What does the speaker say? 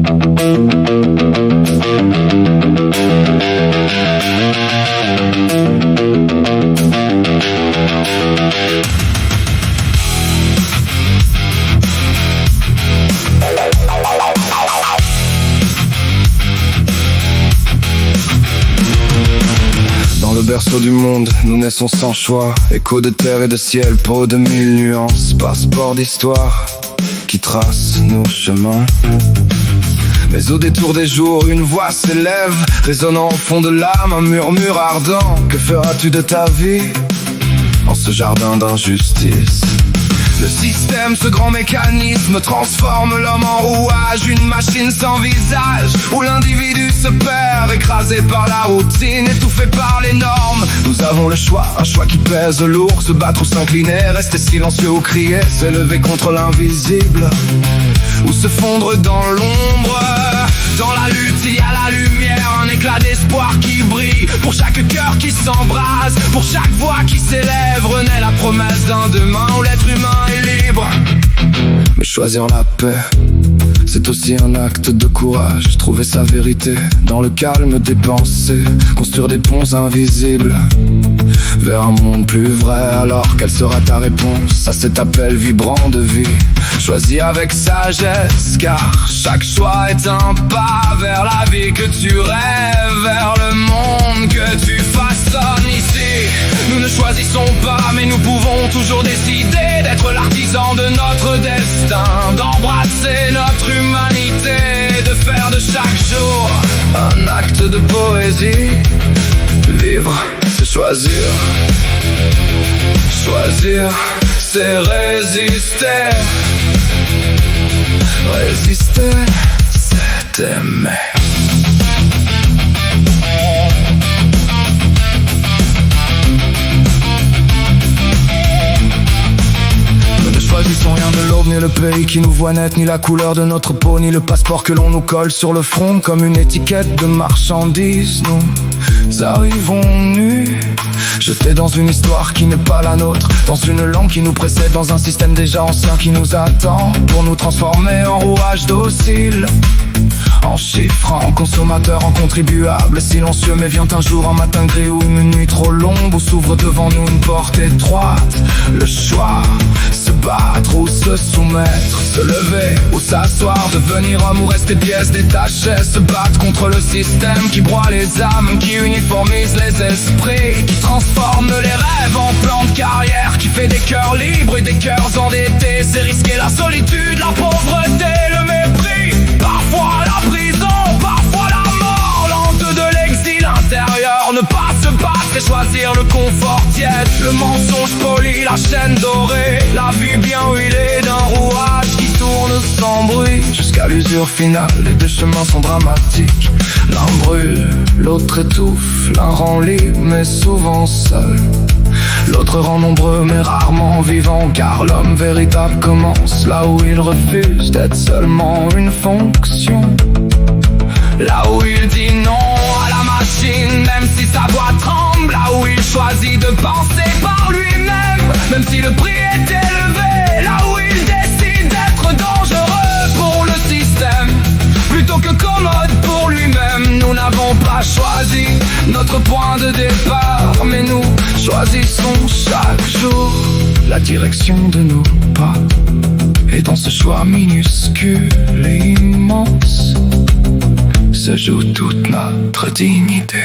Dans le berceau du monde, nous naissons sans choix. Écho de terre et de ciel, peau de mille nuances. Passeport d'histoire qui trace nos chemins. Mais au détour des jours, une voix s'élève, résonnant au fond de l'âme, un murmure ardent. Que feras-tu de ta vie en ce jardin d'injustice? Le système, ce grand mécanisme, transforme l'homme en rouage, une machine sans visage, où l'individu se perd, écrasé par la routine, étouffé par les normes. Nous avons le choix, un choix qui pèse lourd, se battre ou s'incliner, rester silencieux ou crier, s'élever contre l'invisible, ou se fondre dans l'ombre. Dans la lutte, il y a la lumière, un éclat d'espoir qui brille. Pour chaque cœur qui s'embrase, pour chaque voix qui s'élève, renaît la promesse d'un demain où l'être humain est libre. Mais choisir la paix, c'est aussi un acte de courage. Trouver sa vérité dans le calme des pensées, construire des ponts invisibles vers un monde plus vrai. Alors quelle sera ta réponse à cet appel vibrant de vie? Choisis avec sagesse, car chaque choix est un pas vers la vie que tu rêves, vers le monde que tu façonnes ici. Nous ne choisissons pas, mais nous pouvons toujours décider d'être l'artisan de notre destin, d'embrasser notre humanité, de faire de chaque jour un acte de poésie. Vivre, c'est choisir. Choisir, c'est résister. Résister, c'est aimer. Nous ne choisissons rien de l'aube, ni le pays qui nous voit naître, ni la couleur de notre peau, ni le passeport que l'on nous colle sur le front comme une étiquette de marchandise. Nous arrivons nus, jetés dans une histoire qui n'est pas la nôtre, dans une langue qui nous précède, dans un système déjà ancien qui nous attend pour nous transformer en rouages dociles, en chiffres, en consommateurs, en contribuables silencieux. Mais vient un jour, un matin gris ou une nuit trop longue, où s'ouvre devant nous une porte étroite. Le choix, se battre ou se soumettre, se lever ou s'asseoir, devenir homme ou rester pièce détachée, se battre contre le système qui broie les âmes, qui uniformise les esprits, qui transforme les rêves en plan de carrière, qui fait des cœurs libres et des cœurs endettés. C'est risquer la solitude, la pauvreté, le mépris, parfois la prison, parfois la mort, l'honte de l'exil intérieur. Ne pas se battre et choisir le confort tiède, le mensonge poli, la chaîne dorée, la vie bien huilée d'un rouage qui tourne sans bruit jusqu'à l'usure finale. Les deux chemins sont dramatiques, l'un brûle, l'autre étouffe, l'un rend libre mais souvent seul, l'autre rend nombreux mais rarement vivant, car l'homme véritable commence là où il refuse d'être seulement une fonction, là où il dit non à la machine, même si sa voix tremble, là où il choisit de penser par lui-même, même si le prix est élevé, là où il décide d'être dangereux pour le système, plutôt que commode pour lui-même. Nous n'avons pas choisi notre point de départ, mais nous choisissons chaque jour la direction de nos pas. Et dans ce choix minuscule et immense se joue toute notre dignité.